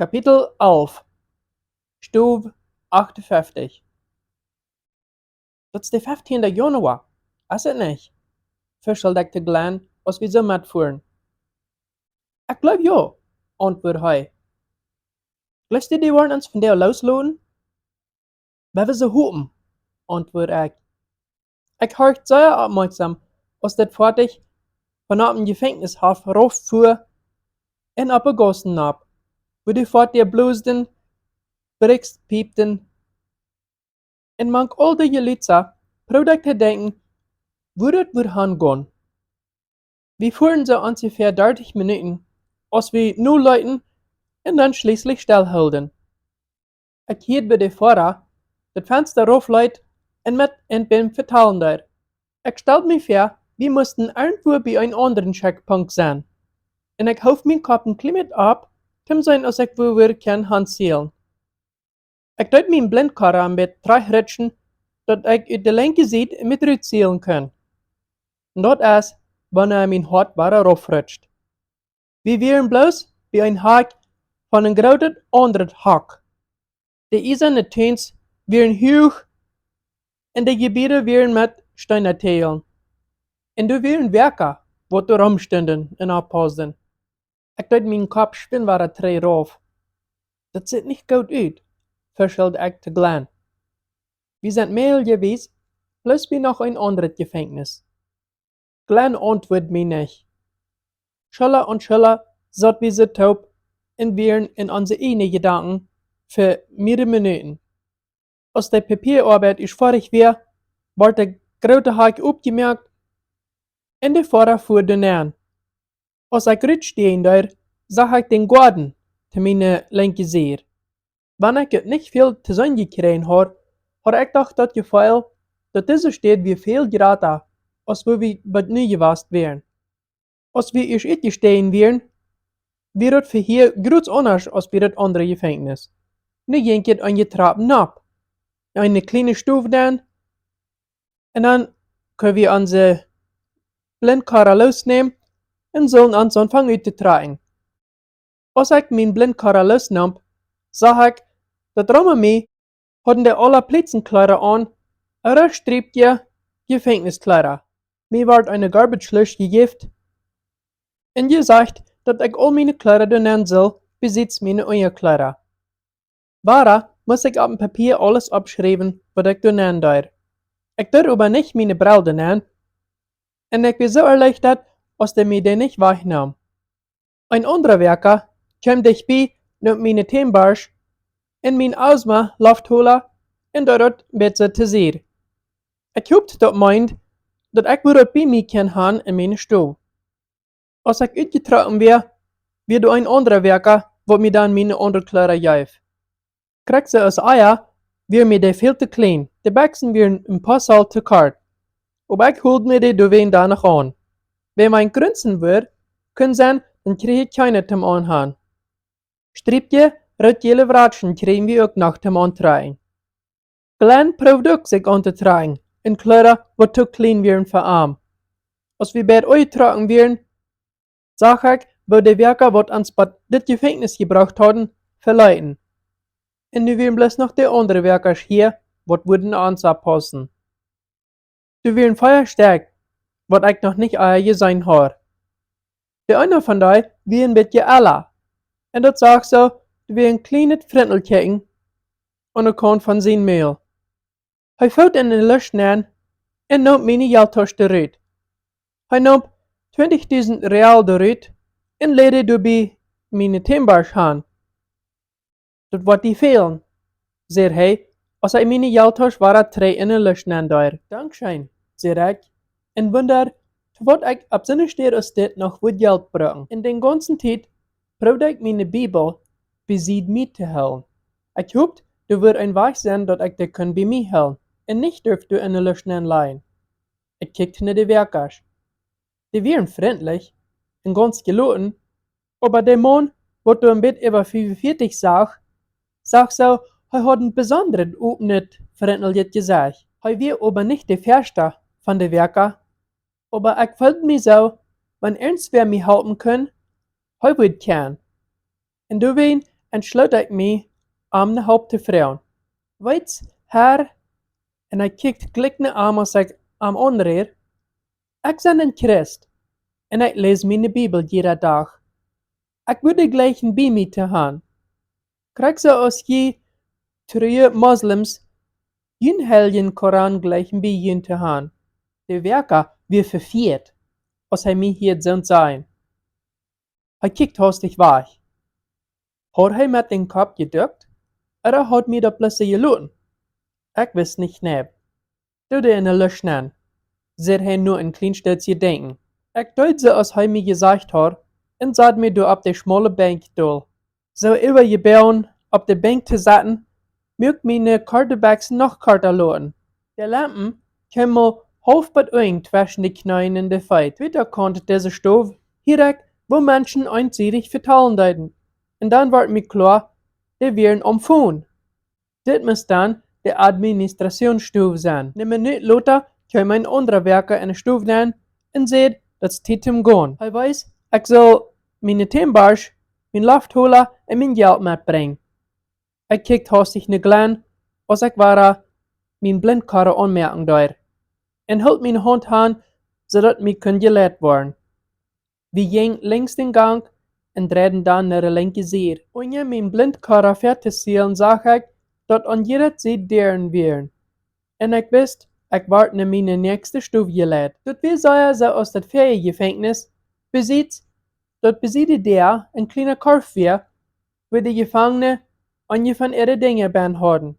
Kapitel 11 Stuv 58 Dat is de 15e januar, is het niet? Verschuldigte Glenn, als we zo metvoeren. Ik geloof ja, antwoordde hij. Geloof je die waren ons van daar losloten? Wij we ze hopen, antwoordde ik. Ik hoorde zeer opmerksam, als dit fertig vanaf een gevangenishof raufvoer en op een gassen nap, wo die fort der bloosden, berichts piepten. En mank al die jelitza probeerde ik te denken, wo dat would gaan gaan. Wir fuhren so ungefähr 30 Minuten, als wir nur läuten und dann schließlich stillhielten. Ich hielt bei der Fahrer das Fenster raufleit und mit und beim Vertalen da. Ich stellte mir vor, wir mussten irgendwo bei einem anderen Checkpunkt sein. Und ich hof meinen Kopf ein klein ab, zum sein, als ich wo wir können handzielen. Ich deut meinen Blindkarre am Bett rutschen, dat ich uit de linke Seite mit rützielen kann. Und dat is, wanneer mijn hart bara raufrutscht. Wir wären bloß bei ein Hack von einem großen anderen Hack. Die eiserne Töns wären hoch und die Gebiete wären mit Steinerteilen. Und du wären Werker, wo da rumstünden und abpassen. Ich deut meinen Kopf spinnware drei rauf. Das sieht nicht gut aus, verschillte ich zu Glenn. Wir sind mehr gewesen, plus wir noch ein anderes Gefängnis. Glenn antwortet mir nicht. Schiller und Schiller satt wir so taub und wären in unsere eigenen Gedanken für mehrere Minuten. Als die Papierarbeit ist fertig war, wird der große Hack aufgemerkt und der Fahrer fuhr den an. Als ich rütsch stehen da, sah ich den Garten zu meiner linken Seite. Wenn ich es nicht viel zu sehen gekriegt habe, ich gedacht das Gefühl, dass diese Stadt wie viel gratis, als wo wir bei nie gewesen wären. Als wir erst uitgestegen wären, wäre het für hier groß anders als bei das andere Gefängnis. Nu ging es an die Trappen ab. Eine kleine Stufe dann, und dann können wir unsere Blindkarre losnehmen und sollen uns anfangen auszutragen. Als ich mein Blindkarre losnahm, sah ich, dass Roma mir hatten die alle Plätzenkleider an, ein röststrebige Gefängniskleider. Mir ward eine Garbage-Lösch gegeben und gesagt, dass ich all meine Kleider donen soll, besitzt meine eigenen Kleider. Bara muss ich auf dem Papier alles abschreiben, was ich donen darf. Ich darf aber nicht meine Brille donen, und ich bin so erleichtert, als der mir den nicht wegnahm. Ein anderer Werker kam dichtbei und meine Themenbarsch und mein Ausma Luftholer und dort besser zu sehen. Ich hoffe, das meint, dass ich wieder bei mir kann haben in meine Stuhl. Als ich uitgetrokken wird ein anderer Werker, wo mir dann meine andere Kleider gab. Krieg sie als Eier, wir mir die viel zu klein, die Bächsen wären ein paar Sal zu kalt. Aber ich holt mir die dowen danach an. Wenn mein Grünzen wird, können sein, dann kriege ich keine zum Anhaben. Striepje, rot jelle Wratschen kriegen wir auch noch zum Antragen. Glenn probt auch sich anzutragen, in Kleider, wo zu klein wären für Arm. Als wir bald uittrokken wären, sag ich, wo die Werker, wat ans bei dit Gefängnis gebracht hatten, verleiten. Und nu wären bloß noch die andere Werker hier, wat würden uns abpassen. Du wären feuer stark, wat ich noch nicht eier gesehen habe. Der eine von dei wären mit je alla. Und dat sag so, du wären kleines Frentelkecken und er kann von sein Mehl. Hij fällt in den Lösch an und nimmt meine Geldtasche derut. Hij nimmt 20.000 Real derut und lädt dabei meine Themenbarsch an. Dat wordt die fehlen, zei hij, als hij meine Geldtasche war drei in den Lösch an daar. Dankschein, zei ich, und wonder, wat ich ab seine Stelle aus dit noch wat Geld brauchen. In den ganzen Tijd probeerde ich meine Bibel besied mich zu halten. Ich hoffe, du wird ein Weg sein, dass ich dich bei mir halten. Und nicht dürft du in der Löschen anleihen. Ich kickte nach die Werkers. Die wären freundlich und ganz geloten, aber der Mann, wo du ein Bett über 45 sag so, er hat ein besonderes nicht freundlich gesagt. Er war aber nicht der Verste von der Werker, aber ich fühlte mich so, wenn ernst wer mich helfen können, er wird kann. Und du weißt, en sluit ik me om de hulp te vragen. Weet her, en hij kijkt gelijk aan als ik am onderheer. Ik ben een christ, en ik lees mijn Bibel iedere dag. Ik wil de gleichen bij mij te gaan. Krijg ze als je treue moslims jün helgen Koran gleichen bij jün te gaan. De werker weer verviert, als hij mij hier zult zijn. Hij kijkt hastig weg. Had hij met den Kopf geduckt, oder had mij dat plötzlich geloten? Ik wist nicht neb. Doe in de lucht an, zet hij nur een klein stiltje denken. Ik deed ze als hij mij gesagt had, en zat me door op de schmale bank dol. Zo über je beun op de bank te zetten, mögt meine Kartebacks noch karter loten. De lampen komen half bij een zwischen de knien in de feit. Weiter konnte deze stoof hierek, wo Menschen einseitig vertalen deuten. En dan werd mir klar, die wären omfoon. Dit moest dan de administrationsstoof zijn. Een minuut later kwam een andere werker in de stoof aan en zei dat het tijd hem gaan. Hij weiß, ik zal mijn timbars, mijn loftholen en mijn geld metbrengen. Ik keek hastig naar Glenn, als ik ware mijn blindkarre aanmerken daar. En hield mijn hand aan, zodat mij kon geleid worden. We gingen links den gang en draaiden dan naar de linker zijde. Wanneer mijn blindkarre fertig zielen, zag ik dat aan jeder zijde deuren waren. En ik wist, ik werd naar mijn nächste stoef geleid. Dat we zeiden zo als dat Feriengevangenis dat bezit daar een kleine korf weer, waar de Gefangenen een van ihre Dinge ben hadden.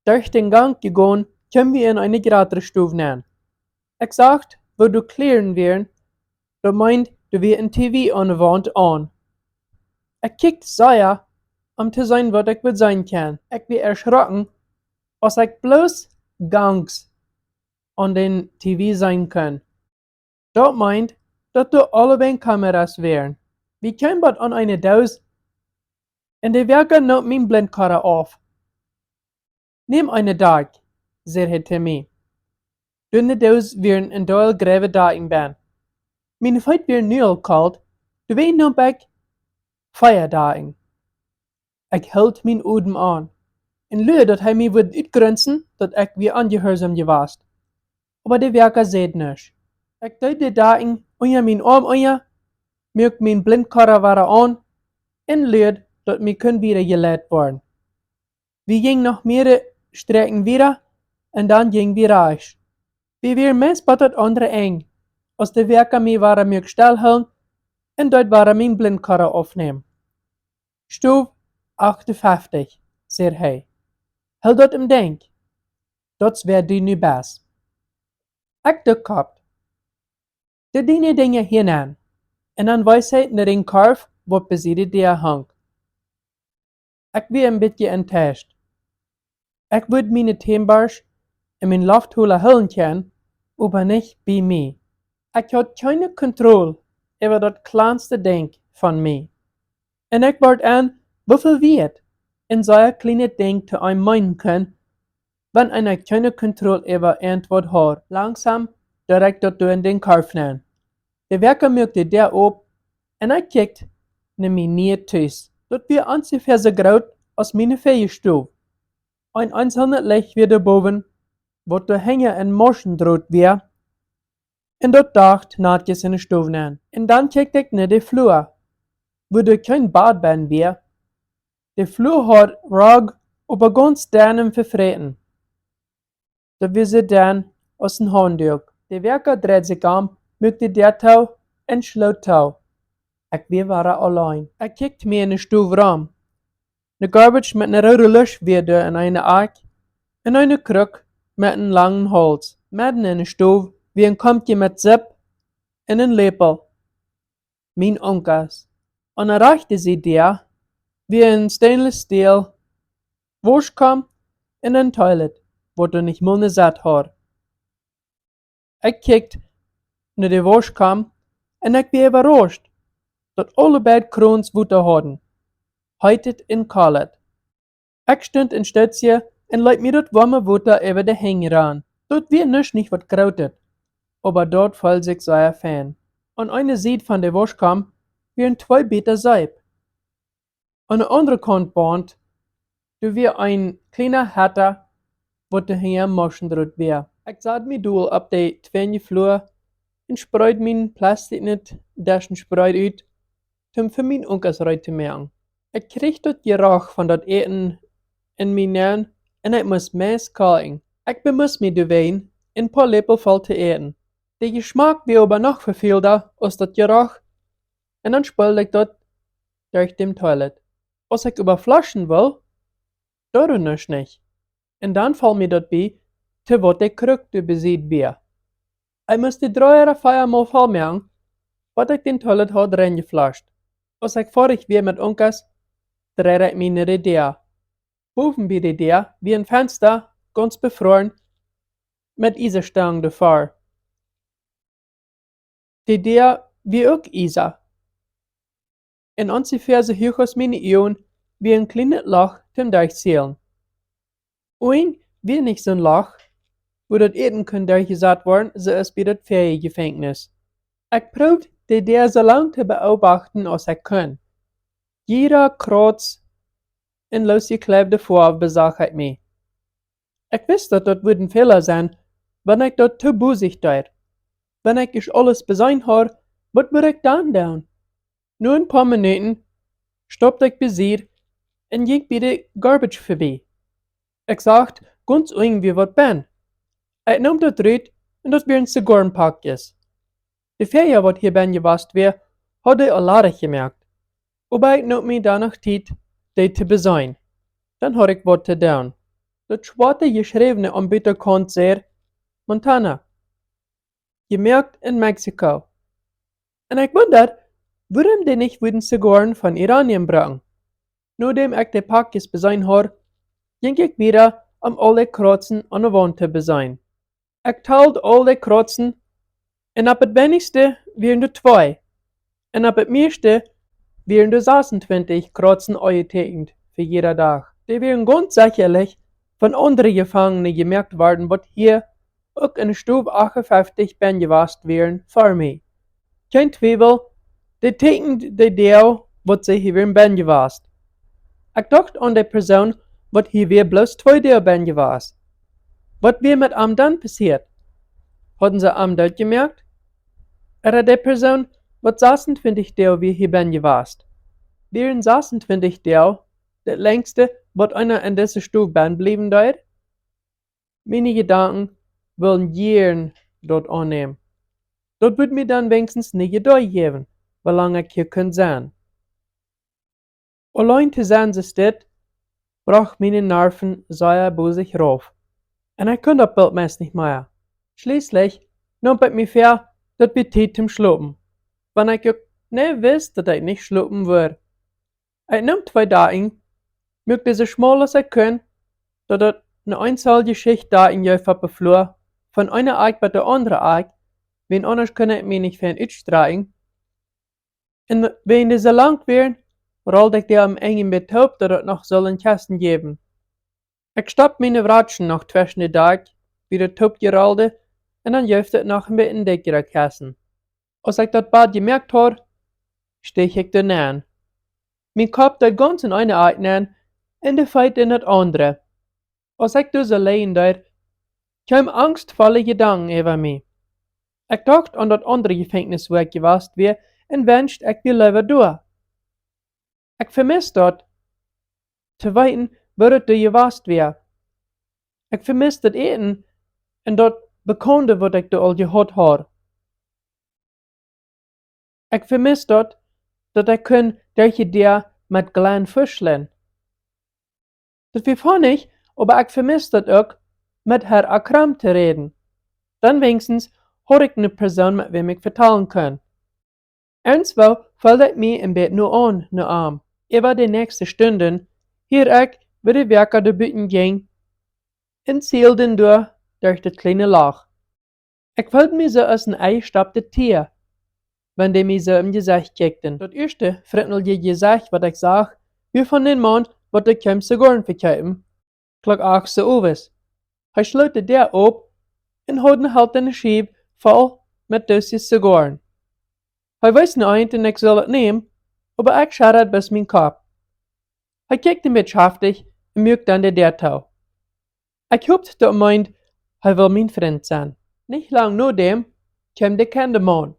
Durch den gang gegaan, kwamen we in eine größere Stufe an. Ich sagt, wo du kleren wären, da meint, du wär ein TV an der Wand an. Ich kickt sehr, zu sein, was ich will sein kann. Ich wär erschrocken, als ich bloß gangs an den TV sein kann. Das meint, dass da alle Kameras wären. Wir kamen bald an eine Dose, und die Werker nahm mein Blindkarre auf. Nimm eine Tag, zei hij te mij. Toen de doos weer een deel greve dagen ben. Mijn feit weer nu al kalt, de ween nam ik feierdagen. Ik hield mijn odem aan, en leer dat hij mij would uitgrenzen dat ik weer ongehoorzaam geweest. Maar de werker zei niks. Ik deed de dagen onder mijn arm onder, merk mijn blindkarre waren aan, en leer dat mij kon weer geleid worden. We gingen nog meerdere Strecken wieder, en dan ging wir reich. Wir waren meest bij het andere eng, als de werker mij waren mir stilhouden, en dort waren mijn blindkarre opnemen. Stoef 58, zei hij. Hel dat im denk. Dat wär die nu best. Ik de kop. De diene dingen hinan, en dan wijs hij naar den korf, wat bezit der hangt. Ik weer een beetje enttäuscht. Ik would mijn timbars en mijn loftholen hullen kunnen, aber nicht bij mij. Ik had keine Kontrolle over dat kleinste ding van mij. En ik word aan, hoeveel weet, en zo'n kleine ding te einem meinen kan, wanneer ik keine Kontrolle over antwoord had. Langsam direct dat door in den korf nemen. De werker merkte der op, en ik kijkt naar mijn nieuwe thuis. Dat weer ongeveer zo groot als mijn feierstoof. Ein einzelnes Licht wieder boven, wat de Hänger en Moschen droht weer, en dat dacht naadjes in de stoven aan. En dan kijkte ik naar de vloer, wo er kein Badband weer. De vloer had rog op een ganz dernem vervreten. Dat we ze dan aus een handdoek. De werker dreed zich om, mukte der touw en sloot touw. Ik weer waren alleen. Ik kijkte me in de stoven ram. De garbage met een rode lucht weer in eine Ark en eine kruk met een langen hals. Midden in de stoof wie een kompje met zip en een lepel. Mijn onkels. En dan reichte sie der wie een stainless steel waschkom en een toilet, wat er niet mogen zat had. Ik kijkt naar de waschkom en ik weer überrascht, dat alle beide kroons water hadden. Heitet in Kalet. Ik stond in Stötzje en leid mir dat warme water over de Hänge aan. Dort wie nicht wat krautet, aber dort voll sich sehr fan. An einer Seite von der Waschkam wären 2 Meter Seib. An der anderen Kant wohnt, du wir ein kleiner Hatter, wo der hier Maschen drüt wär. Ich zat mi doel op de tweede vloer en spreid mijn plastic net daschen spreid uit, om voor mijn onkels eruit te maken. Ik kreeg dat gerach van dat eten in mijn naam en ik moest meest kijken. Ik bemoest me de wijn een paar lepel vol te eten. De geschmack weer aber nog verveelder als dat gerach en dan speelde ik dat durch dem toilet. Als ik überflaschen wil, dat doe ich nicht. En dan valt mir dat bij, te wat ik kruk de bezit weer. Ik moest de 3 oder 4 Mal voll machen, wat ik den toilet had reingeflasht. Als ik vorig weer met onkels, dreide ik meine Idee. Boven bij de Idee, wie een Fenster, ganz befroren, met Eisenstangen davor. De Idee wie ook Eisen. En ongeveer zo hoog als meine Ohren, wie een kleines Loch zum Durchzählen. Oin wie nicht so ein Loch, wo das Eten kann durchgesagt worden, so ist wie das Feriengefängnis. Ich probiere die Idee so lange zu beobachten, als ich kann. Jeder Kreuz in losgeklebte Vorwurf besagt mich. Ich wusste, dass das ein Fehler sein, wenn ich dort zu busig tue. Wenn ich alles besein habe, was würde ich dann tun? Nur ein paar Minuten stoppte ich besiegt und ging bei der Garbage vorbei. Ich sagte ganz irgendwie, was bin. Ich nahm das Rät und das wären Zigarrenpackjes. Die Ferien, was hier bin gewasst wär, hatte ich alladig gemerkt. Aber ich nahm mir danach Zeit, die zu besein. Dann hatte ich was zu tun. Das schwarze geschriebene am Bitterkant sehr, Montana. Gemerkt in Mexiko. Und ich wundert, warum die nicht würden Zigarren von Iranien bringen. Nachdem ich die Packjes besein habe, ging ich wieder alle Kreuzen an der Wand zu besein. Ich teilte alle Kreuzen und ab het wenigste wären de 2. Und ab het meeste wären de 26 Kreuzen eingetekend für jeder Tag. Die wären ganz sicherlich von anderen Gefangenen gemerkt worden, was hier auch in Stube 58 ben gewasst wären für mich. Kein Zweifel, die tekend de Deel, was sie hier wären ben gewasst. Ich dachte an die Person, was hier wär bloß 2 Deel ben gewasst. Was wär mit am dann passiert? Hatten sie am dort gemerkt? Oder die Person, was 26 Deel wie hier ben gewasst? Wären 26 Deel das längste, was einer in dieser Stube ben blieben dort? Meine Gedanken wollen jeden dort annehmen. Dort wird mir dann wenigstens nicht Geduld geben, wie lange ich hier sein kann. Allein zu sein, ist das, brach meine Nerven sehr busig rauf. Und ich konnte das Bild meist nicht mehr. Schließlich nahm ich mir vor, dass wir Zeit zum Schlafen. Wenn ich auch nicht wusste, dass ich nicht schlafen würde. Ich nahm 2 Dagen, möchte so schmal als ich kann, dass das eine einzelne Schicht da in der Flur von einer Eich bei der anderen Eich, wen anders kann ich mich nicht fern uitstreichen. Und wenn die so lang wären, rollte ich dir am engen Betaub, dass es noch sollen Kästen geben. Ich stopp meine Ratschen noch zwischen den Tag, wie der Taub gerollte, und dann jöfte es noch ein bisschen dickere Kästen. Als ich das Bad gemerkt habe, stech ich da an. Mein Kopf da ganz in eine Eich an, und der Feit in das andere. Als ich da so allein dort, kam angstvolle Gedanken über mich. Ich dachte an das andere Gefängnis, wo ich gewasst wär, und wünschte, ich will lieber durch. Ich vermisste dort, zu weiten, wo das da gewasst wär. Ich vermisste das Eten, und dort Bekannte, was ich da all gehört habe. Ich vermisste dort, dass ich durch die mit kleinen Fischlein. Das war funnig, aber ich vermisste das auch, mit Herr Akram zu reden. Dann wenigstens hatte ich eine Person, mit wem ich vertellen kann. Ernstwo fällt ich mir im Bett nur an, nur arm. Über die nächsten Stunden, hier ich, wie die Werker der Bütten ging, und zielten durch das kleine Loch. Ich wollte mir so als ein eingestaubtes Tier, wenn die mir so im Gesicht kickten. Das erste freundliche Gesicht, was ich sah, wie von dem Mann, was ich kam Zigarren verkaufen, klag auch so aus. Er schlotte der ab und hat halt eine Schiebe voll mit Döschen Zigarren. Er weiß nicht, und ich soll es nehmen, aber ich schaue bis mein Kopf. Hij kijkt een beetje haftig en muikt aan de deurtouw. Ik hoopte dat meint, hij wil mijn vriend zijn. Niet lang na dem kwam de kandeman.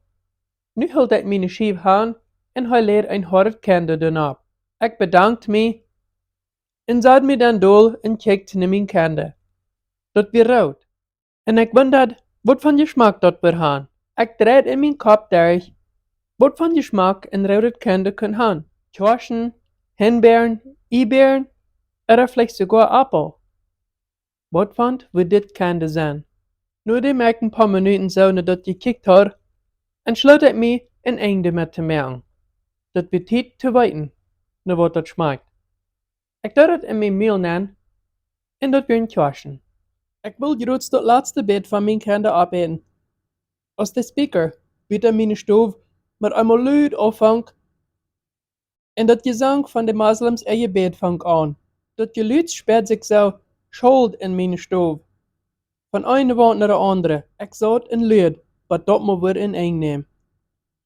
Nu hield ik mijn schief aan en hij leed een hard kende daarop. Ik bedankte me en zat me dan dol en kijkte naar mijn kende. Dat weer rood. En ik wonderde, wat van je smaak dat weer gaan. Ik draaide in mijn kop durch, wat van je smaak een rode kende kan gaan. Kirschen, Himbeeren, Eiberen, oder vielleicht sogar Apfel. Wat vond we dit kende zijn? Nu dem ik een paar minuten zo nadat gekickt had, entsloot ik me een einde met te merken. Dat we tijd te weten, naar wat dat schmeckt. Ik deed het in mijn meal nemen, en dat weer een Kirschen. Ik wil juist dat laatste bed van mijn kende opeten. Als de speaker wieder mijn stoof met eenmaal luid afvangt, en dat gezang van de moslims in je bed vangt aan. Dat geluid speelt zich zo schuld in mijn stoof. Van een wand naar de andere. Ik zat en luid, wat dat maar weer in één neem.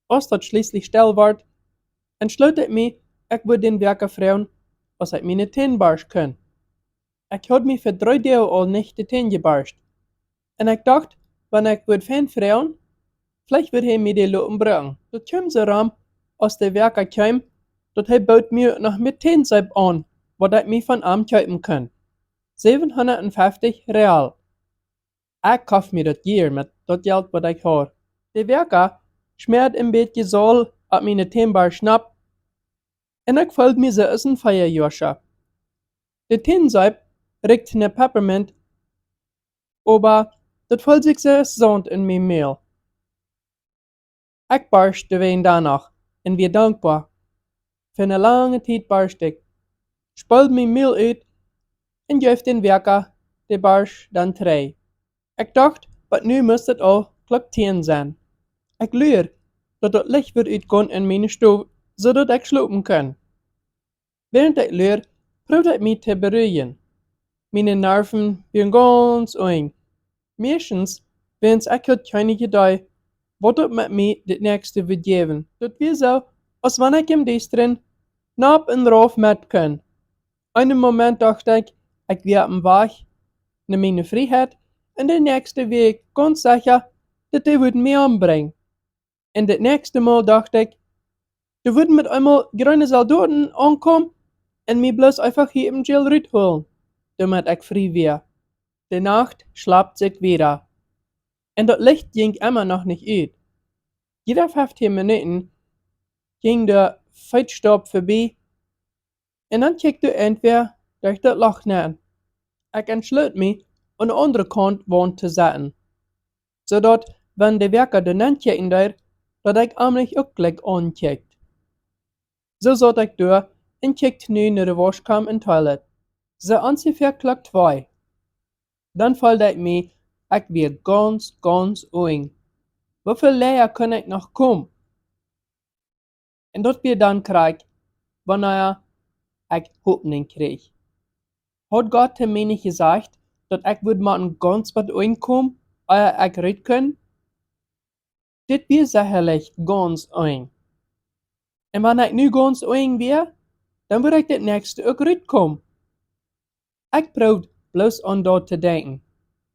Als dat schließlich stil wordt, entsloot ik me, ik wil den werken vragen, als ik mijn teen barst kan. Ik had me voor 3 dagen al niet de teen gebarst. En ik dacht, wanneer ik wil fan vragen, vielleicht wird hij me die lopen brengen. Dat kwam zo ram, als de werker kwam, dat hij bood me nog met teenzeep aan, wat ik me van hem kopen kan. 750 real. Ik kocht me dat hier met dat geld wat ik had. De werker smeert een beetje zool op mijn teenbar snap, en ik voelt me zo als een feierjosje. De teenzeep riekt naar peppermint, aber dat voelt zich zo als zand in mijn meel. Ik barst de wijn danach en weer dankbaar. Voor een lange tijd barst ik. Spoelt mijn meel uit en geef den werker de barst dan 3. Ik dacht, wat nu moest het al klok 10 zijn. Ik leer dat het licht weer uitkomt in mijn stoof, zodat ik slopen kan. Während ik leer, probeer ik me te beruhigen. Mijn nerven zijn ganz eng. Meestens, wens ik had keine gedei, wat het met mij het nächste wird geven. Dat weer zo, als wanneer ik hem desteren nap en rauf met kan. Einen moment dacht ik weer op een weg naar mijn vrijheid, en de nächste week ganz sicher, dat hij wordt mij aanbrengen. En het nächste Mal dacht ik, er würden mit einmal grüne Soldaten ankommen en mij bloß einfach hier im Jail rütholen, damit ich frei wär. Die Nacht schlapt sich wieder. En dat Licht ging immer noch nicht uit. Jeder 15 Minuten ging der Feitstopp vorbei en dan kijkte entweder durch dat Loch naar. Ik entsloot me aan de andere kant wand te zetten, zodat, wenn de werker de nan kijken der, dat ik amelijk ook gelijk aankijkt. Zo zat ik door en kijkte nu naar de washkamer en toilet. Zo ongeveer klok 2. Dan voelde ik me, ik weer ganz eng. Hoeveel leer kan ik nog komen? En dat weer dan krijg, wanneer ik hoopning kreeg. Had God te mij niet gezegd, dat ik would maar ganz wat inkom, eer ik red kan? Dit weer sicherlich ganz eng. En wanneer ik nu ganz eng weer, dan wil ik dit nächste ook red komen. Ik probeer bloos aan dat te denken,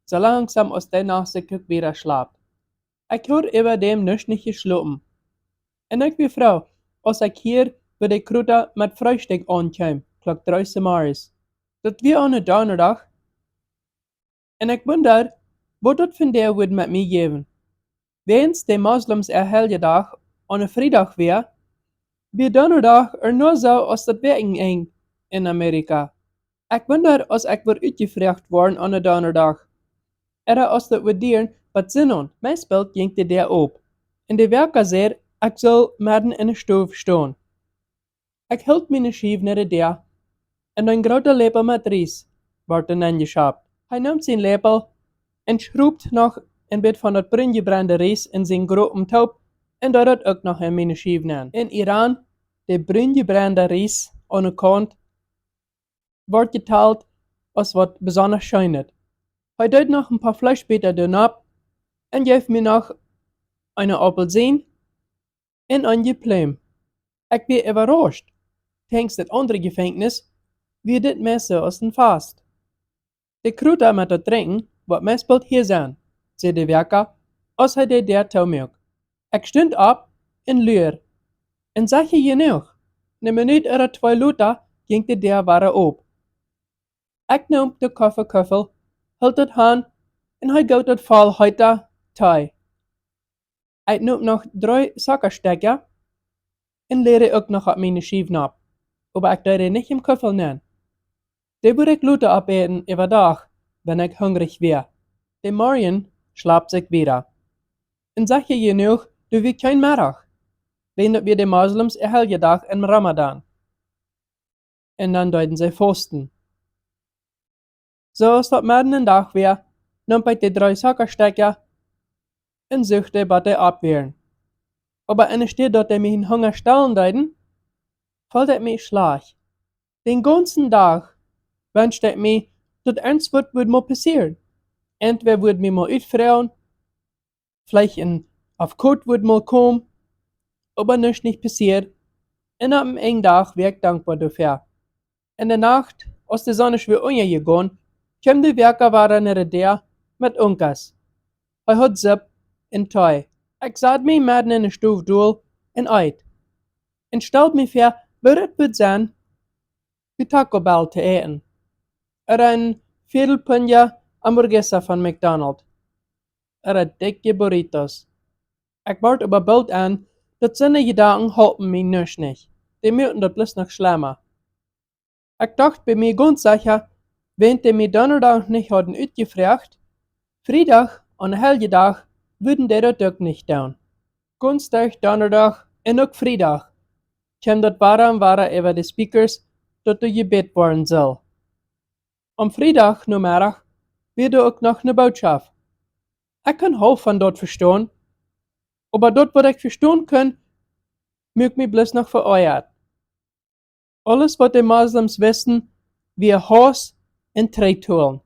so langsam als de nacht ook weer slaapt. Ik had über dem nicht geschlafen. En ik weer vrouw, als ik hier bij de Kruta met Frühstück aankwam, klok 3 morgens. Dat weer aan een donderdag. En ik wonder, wat dat van der would met mij geven. Wens de moslims helgedag aan een vrijdag weer, wie donderdag nog zo als dat werken eng in Amerika. Ik wonder als ik weer uitgevraagd worden aan een donderdag. Oder als dat we dieren wat zin aan. Meestal ging de der op. En de werker zei, ik zal midden in de stoof staan. Ik hield mijn schief naar de deur. En een grote lepel met rijst wordt er aangeschapt. Hij neemt zijn lepel en schroept nog een beetje van het bruin gebrande rijst in zijn grote top en doet het ook nog in mijn schief neer. In Iran, de bruin gebrande rijst aan de kant wordt geteld als wat besonders schijnt. Hij doet nog een paar vleesbeter erop en geeft me nog een appelsien en een pluim. Ik ben überrascht. Tanks dat andere gevangenis wie dit meeste als een vast. De kruta met het drinken, wat meespelt hier zijn, zei de werker, als hij de der touwmilk. Ik stond op en luur. En zag je genoeg? Een minuut er 2 Luther ging de der ware op. Ik nam de koffiekoffel, hield het aan en hij goot het vol heute thee. Ik nam nog 3 suikerstekken en leerde ook nog op mijn schieven op. Maar ik deed niet im koffel nemen. Die moet ik Luther opeten über dag, wenn ik hungrig weer. De morgen slaapt ik wieder. En zeg je genoeg, du wie kein Marach. Wen dat wir de Moslems helge dag in Ramadan. En dan deuten zij fasten. Zo is dat midden een dag weer, nam ik de 3 suikerstekken en zuchtte wat de abwehren. Aber in steht dat de mich in Hunger stillen deuten, valt het mij slag. Den ganzen Tag wünschte ich mir, dat ernst wat würde mal passieren. Entweder würde mir mal uitvrouwen, vielleicht auf Kurt würde mal kommen, aber nichts nicht passiert. En op een dag werd ik dankbaar dafür. In de nacht, als de zon is weer ondergegaan, kwam de werker waren naar der met onkas. Hij had zip en thee. Ik zat mij midden in de stoofdoel en uit. En stelde me voor waar het moet zijn, bij Taco Bell te eten. Er een viertelpunje hamburger van McDonald's. Er dikke burritos. Ik word überbeeld aan dat zijn gedanken helpen mij niks niet. Die moeten dat bloß nog schlimmer. Ik dacht bij mij ganz sicher, wenn die mij donderdag niet hadden uitgevraagd, vrijdag en een hele dag würden die dat ook niet doen. Woensdag, donderdag en ook vrijdag kwam dat ware over de speakers dat er gebed worden zal. Am vrijdag namiddag werd ook nog een boodschap. Ik kan half van dat verstaan, aber dat wat ik verstaan kan, moet mij bloß nog vereuert. Alles wat de moslims wissen, wie haas en treitulen.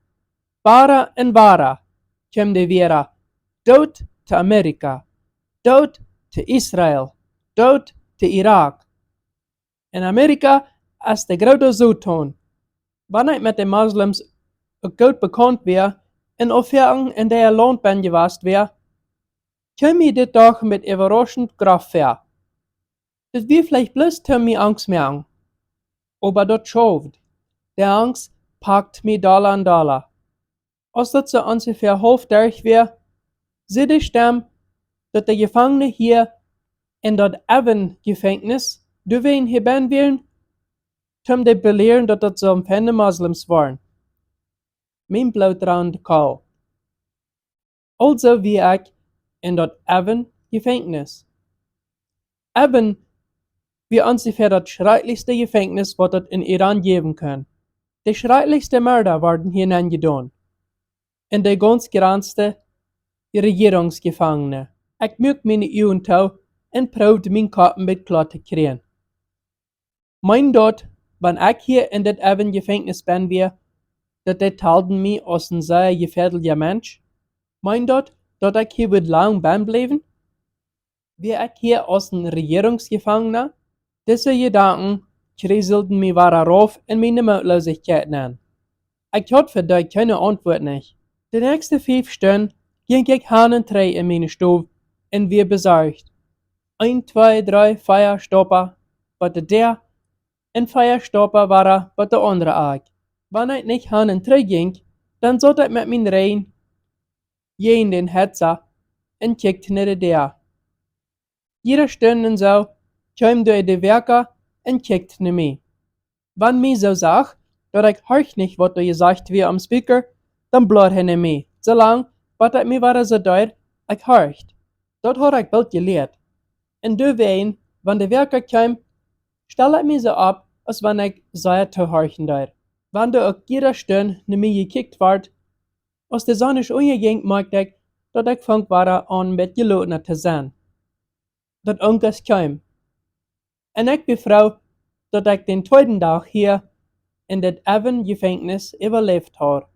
Bara en wara, kwam de wera, dood te Amerika, dood te Israël, dood te Irak. In Amerika is de grote zoetoon. Wanneer ik met de moslims ook goed bekend weer en offerten in de land ben geweest weer, kwam je dit dag met überraschend graf ver. Das wie vielleicht bloß te mir Angst mehr. Aber dat schauft. Der Angst packt mir Dollar an Dollar. Als dat so ungefähr half durch wär, sieht ich dem, dat der Gefangene hier in dat Evan-Gefängnis, du wen hier ben willen, zum de belehren, dat dat so empfinde Moslems waren. Mein blautrand kal. Also wie ich in dat Evan-Gefängnis. Evan wie ungefähr das schrecklichste Gefängnis, was es in Iran geben kann. Die schrecklichsten Mörder werden hier hineingetan. Und die ganz größte Regierungsgefangene. Ich möchte meine Augen tau und probierte meinen Kopf mit klar zu kriegen. Mein dort, wenn ich hier in das Gefängnis bin, dass die talten mich als ein sehr gefährlicher Mensch. Mein dort, dass ich hier wird lang bleiben? Wie ich hier als ein Regierungsgefangener? Diese Gedanken kriselten mich wahrer rauf in meine Mutlosigkeit an. Ich hatte für die keine Antwort nicht. Die nächsten 5 Stunden ging ich hin und her in meine Stube und wir besorgt. 1, 2, 3, 4 Stopper, bitte der, und 4 Stopper waren bei der andere auch. Wenn ich nicht hin und her ging, dann sollte ich mit meinen Reihen je in den Hetzer und kickte nicht der. Jede Stunde so kwam door de werker en kijkt naar mij. Wenn mij zo zag, dat ik hoort niet wat er gezegd werd am speaker, dan bloed hij naar mij. Zolang wat ik mij waren zo duid, ik hoort. Dat had ik bald geleerd. En door ween, wenn de werker kwam, stel ik mij zo op, als wenn ik zeer te horen duid. Wenn er ook jeder Stunde naar mij gekickt werd, als de zon is onderging, merkte ik, dat ik vang waren aan met geloten te zijn. Dat onkus kwam. En ik bevrouw dat ik den tweeden dag hier in dit Evan-Gefängnis überlebt habe.